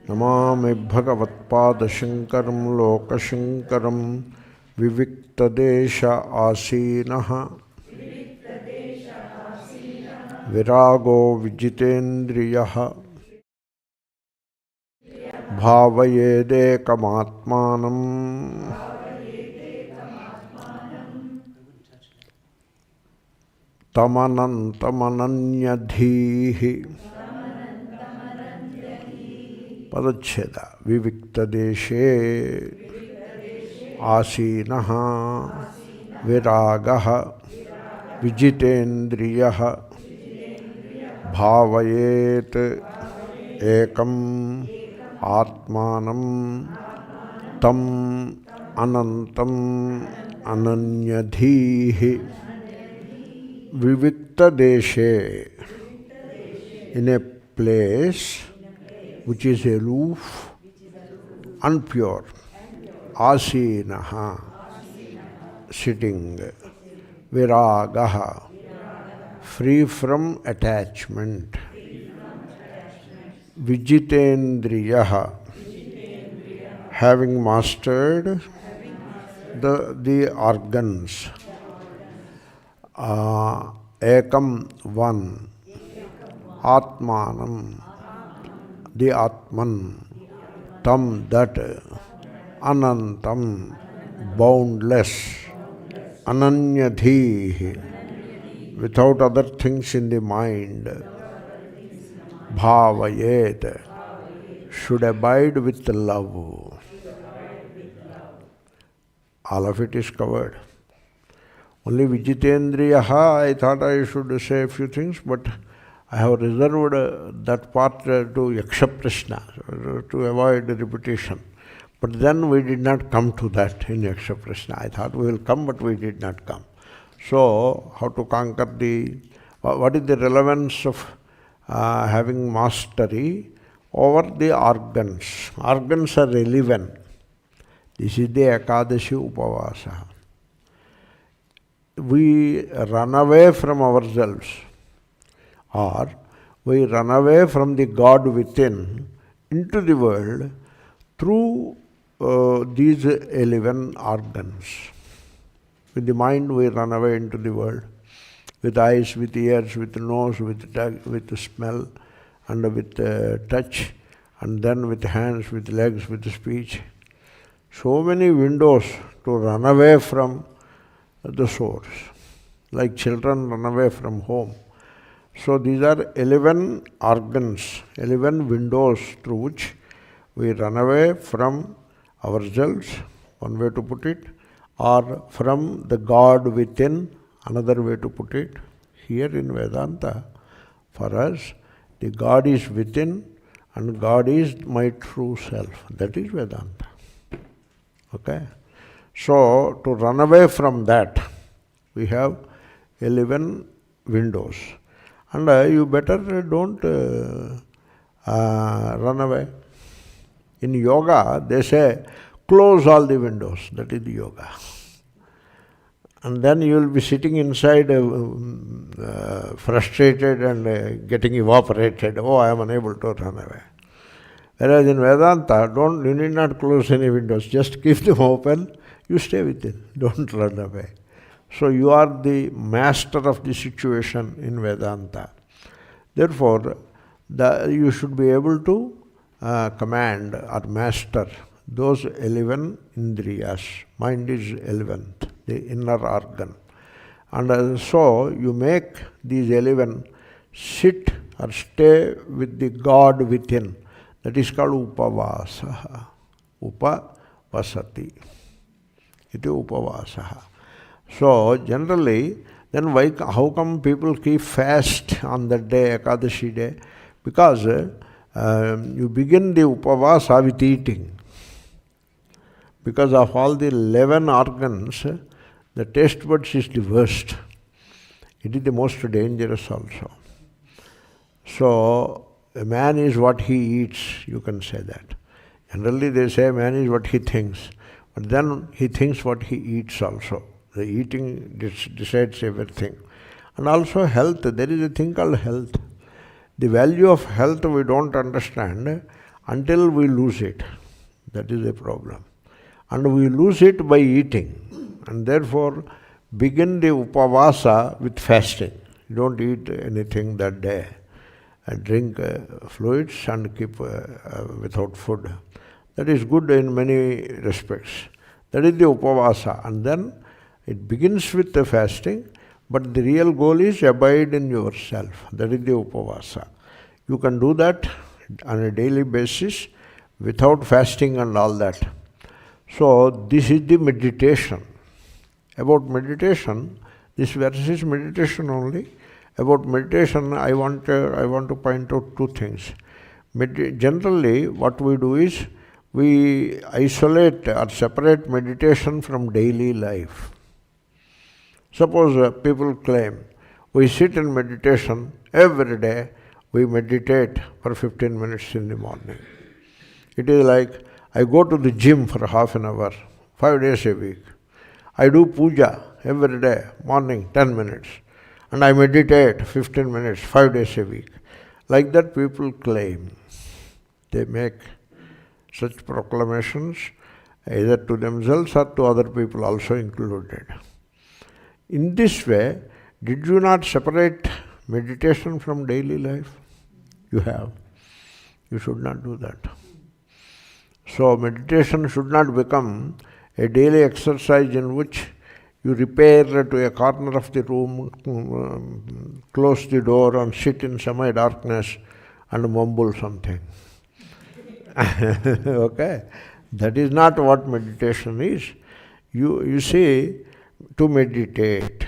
नमामि भगवत्पादशङ्करं लोकशङ्करं विविक्तदेश आसीनः विरागो विजितेन्द्रियः भावयेदेकमात्मानम् तमनन तमनन्यधीः पदच्छेद विविक्तदेशे आसीनः विरागः विजितेन्द्रियः भावयेत एकम् आत्मानं तम अनंतम् अनन्यधीः viviktadeśa, in a place which is aloof and pure, āsīnaha, sitting, virāgaha, free from attachment, vijitendriyaḥ, having mastered the organs, ekam, one, Ātmanam, the Atman, tam, that, anantam, boundless, ananyadhīḥ, without other things in the mind, bhāvayed, should abide with love. All of it is covered. Only vijitendriyaḥ, I thought I should say a few things, but I have reserved that part to yaksha prashna, to avoid repetition. But then we did not come to that in yaksha prashna. I thought we will come, but we did not come. So, how to conquer what is the relevance of having mastery over the organs? Organs are 11. This is the Ekadashi Upavasa. We run away from ourselves, or we run away from the God within into the world through these 11 organs. With the mind we run away into the world, with eyes, with ears, with nose, with smell, and with touch, and then with hands, with legs, with speech. So many windows to run away from the source, like children run away from home. So these are 11 organs, 11 windows through which we run away from ourselves, one way to put it, or from the God within, another way to put it. Here in Vedanta, for us, the God is within and God is my true self. That is Vedanta. Okay? So, to run away from that, we have 11 windows. And you better don't run away. In yoga, they say, close all the windows. That is the yoga. And then you will be sitting inside frustrated and getting evaporated. Oh, I am unable to run away. Whereas in Vedanta, you need not close any windows. Just keep them open. You stay within. Don't run away. So you are the master of the situation in Vedanta. Therefore, you should be able to command or master those 11 indriyas. Mind is 11th, the inner organ. And so you make these 11 sit or stay with the God within. That is called upavasa. Upavasati. Iti upavasa. So generally, then how come people keep fast on that day, Ekadashi day? Because you begin the upavasa with eating. Because of all the 11 organs, the taste buds is the worst. It is the most dangerous also. So, a man is what he eats, you can say that. Generally they say man is what he thinks. But then he thinks what he eats also. The eating decides everything. And also health. There is a thing called health. The value of health we don't understand until we lose it. That is the problem. And we lose it by eating. And therefore, begin the upavasa with fasting. You don't eat anything that day. And drink fluids and keep without food. That is good in many respects. That is the upavasa. And then it begins with the fasting, but the real goal is abide in yourself. That is the upavasa. You can do that on a daily basis without fasting and all that. So this is the meditation. About meditation, this verse is meditation only. About meditation, I want to point out two things. Generally, what we do is we isolate or separate meditation from daily life. Suppose people claim, we sit in meditation every day, we meditate for 15 minutes in the morning. It is like, I go to the gym for half an hour, 5 days a week. I do puja every day, morning, 10 minutes. And I meditate 15 minutes, 5 days a week. Like that people claim. They make such proclamations either to themselves or to other people also included. In this way, did you not separate meditation from daily life? You have. You should not do that. So meditation should not become a daily exercise in which you repair to a corner of the room, close the door and sit in semi-darkness and mumble something. Okay? That is not what meditation is. You see, to meditate.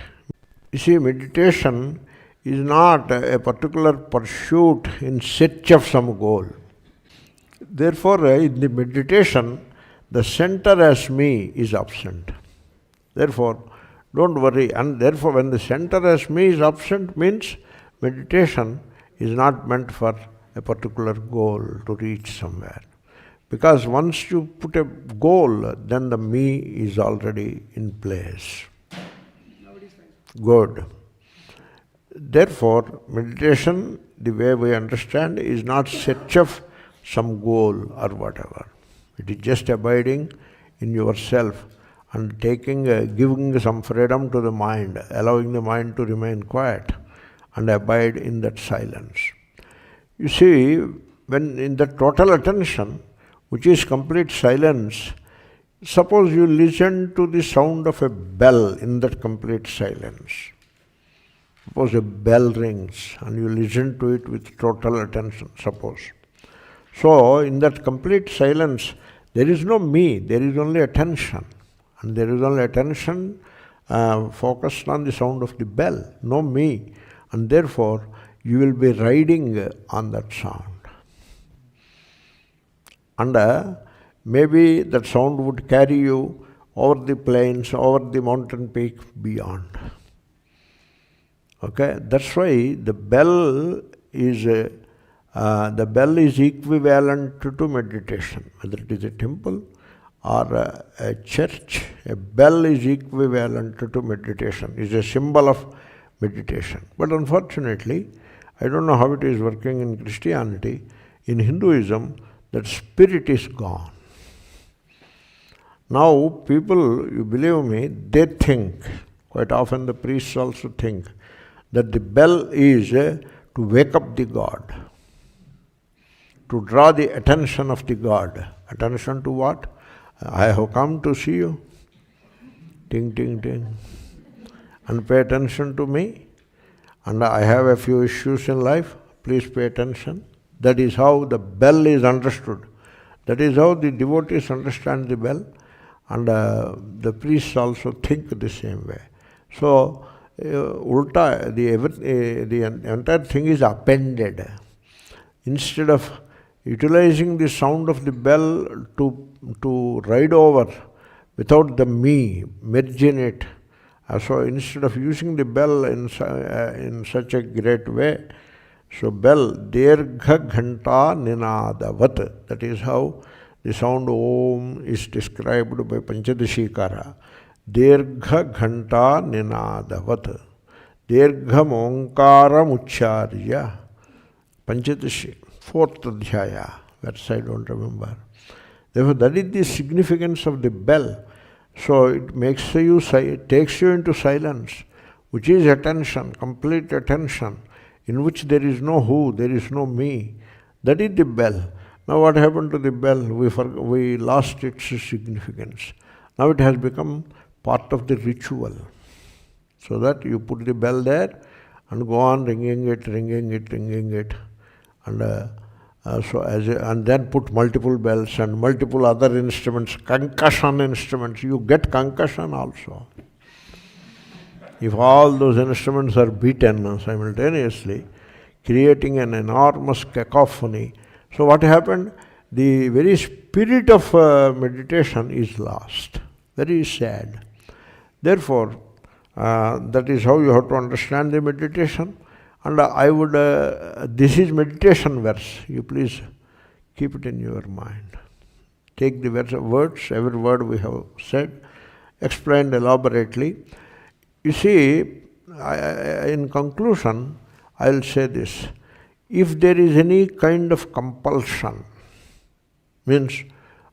You see, meditation is not a particular pursuit in search of some goal. Therefore, in the meditation, the center as me is absent. Therefore, don't worry. And therefore, when the center as me is absent, means meditation is not meant for a particular goal to reach somewhere. Because once you put a goal, then the me is already in place. Good. Therefore, meditation, the way we understand, is not search of some goal or whatever. It is just abiding in yourself and giving some freedom to the mind, allowing the mind to remain quiet and abide in that silence. You see, when in the total attention, which is complete silence, suppose you listen to the sound of a bell in that complete silence. Suppose a bell rings and you listen to it with total attention, suppose. So, in that complete silence, there is no me, there is only attention. And there is only attention focused on the sound of the bell, no me. And therefore, you will be riding on that sound. And maybe that sound would carry you over the plains, over the mountain peak, beyond. Okay, that's why the bell is equivalent to meditation. Whether it is a temple or a church, a bell is equivalent to meditation, is a symbol of meditation. But unfortunately, I don't know how it is working in Christianity. In Hinduism, that spirit is gone. Now people, you believe me, they think, quite often the priests also think, that the bell is to wake up the god, to draw the attention of the god. Attention to what? I have come to see you. Ting, ting, ting. And pay attention to me. And I have a few issues in life. Please pay attention. That is how the bell is understood. That is how the devotees understand the bell. And the priests also think the same way. So, ulta, the entire thing is appended. Instead of utilizing the sound of the bell to ride over without the me, merge in it. So instead of using the bell in such a great way, so bell, dirgha ghanta ninadavat. That is how the sound Om is described by Panchadashikara. Dirgha ghanta ninadavat. Dirgham onkara mucharya. Panchadashi, 4th adhyaya, verse I don't remember. Therefore, that is the significance of the bell. So it takes you into silence, which is attention, complete attention, in which there is no who, there is no me. That is the bell. Now what happened to the bell? We lost its significance. Now it has become part of the ritual. So that you put the bell there and go on ringing it. And then put multiple bells and multiple other instruments, concussion instruments. You get concussion also. If all those instruments are beaten simultaneously, creating an enormous cacophony. So what happened? The very spirit of meditation is lost. Very sad. Therefore, that is how you have to understand the meditation. And I would, this is meditation verse. You please keep it in your mind. Take the words, every word we have said, explained elaborately. You see, in conclusion, I'll say this. If there is any kind of compulsion, means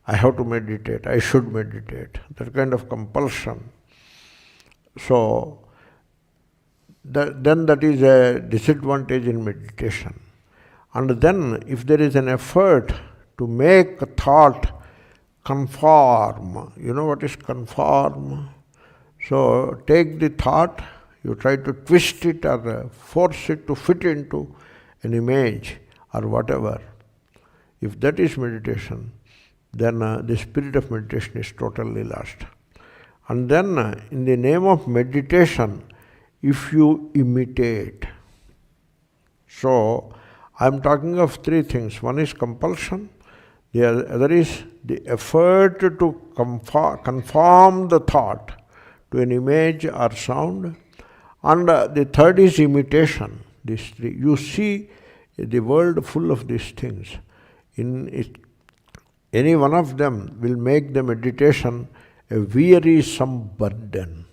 I have to meditate, I should meditate, that kind of compulsion, so then that is a disadvantage in meditation. And then if there is an effort to make a thought conform, you know what is conform? So take the thought, you try to twist it or force it to fit into an image or whatever. If that is meditation, then the spirit of meditation is totally lost. And then in the name of meditation, if you imitate. So I am talking of three things. One is compulsion, the other is the effort to conform the thought to an image or sound, and the third is imitation. These three. You see the world full of these things. Any one of them will make the meditation a wearisome burden.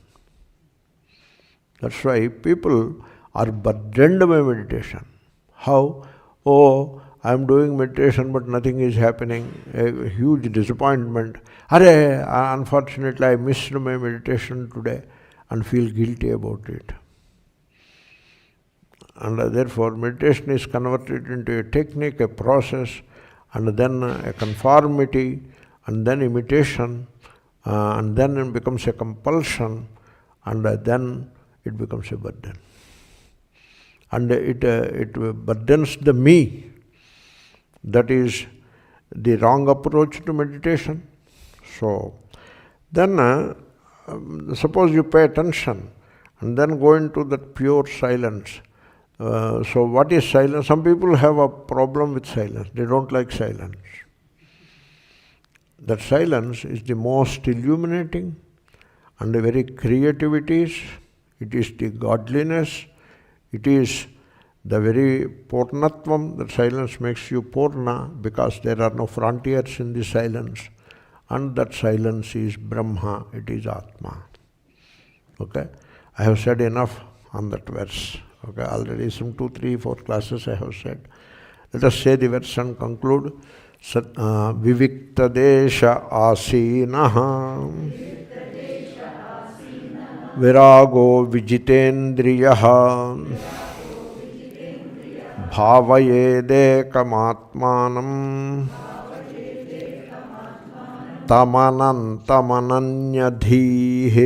That's why people are burdened by meditation. How? Oh, I am doing meditation but nothing is happening. A huge disappointment. Unfortunately I missed my meditation today, and feel guilty about it. And therefore meditation is converted into a technique, a process, and then a conformity, and then imitation, and then it becomes a compulsion, and then it becomes a burden. And it burdens the me. That is the wrong approach to meditation. So then suppose you pay attention and then go into that pure silence. So what is silence? Some people have a problem with silence. They don't like silence. That silence is the most illuminating, and the very creativity. It is the godliness, it is the very Purnatvam. That silence makes you Purna, because there are no frontiers in the silence. And that silence is Brahma, it is Atma. Okay? I have said enough on that verse. Okay? Already some 2, 3, 4 classes I have said. Let us say the verse and conclude. Viviktadeśa āsīnaḥ virāgo vijitendriyaḥ bhāvayedekamātmānaṃ tamanantamananyadhīḥ.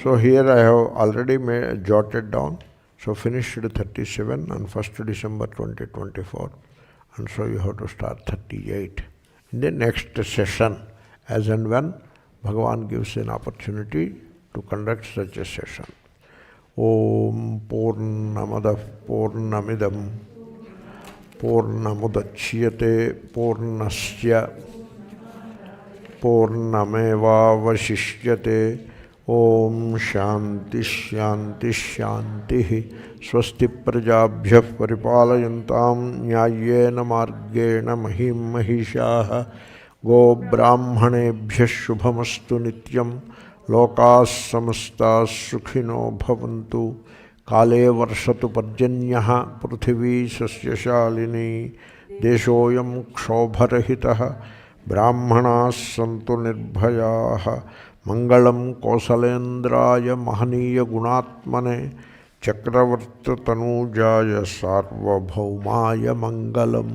So here I have already jotted down. So finished 37 on 1st December 2024. And so you have to start 38. In the next session, as and when Bhagavan gives an opportunity to conduct such a session. Om Purnamadaḥ Purnamidam Purnamudachyate Purnasya Purnamevavashishyate. Om Shanti Shanti Shanti. Swasti Prajabhyah Paripalayantam Nyayena Margena Mahim Mahishaha. Go Brahmanebhyah Shubhamastu Nityam. Lokas Samastas Sukhino Bhavantu. కాలే వర్షతు పర్జన్యః పృథివీ సస్యశాలినీ దేశోయం క్షోభరహితః బ్రాహ్మణాః సంతు నిర్భయాః మంగళం కోసలేంద్రాయ మహనీయ గుణాత్మనే చక్రవర్తితనూజాయ సార్వభౌమాయ మంగళం.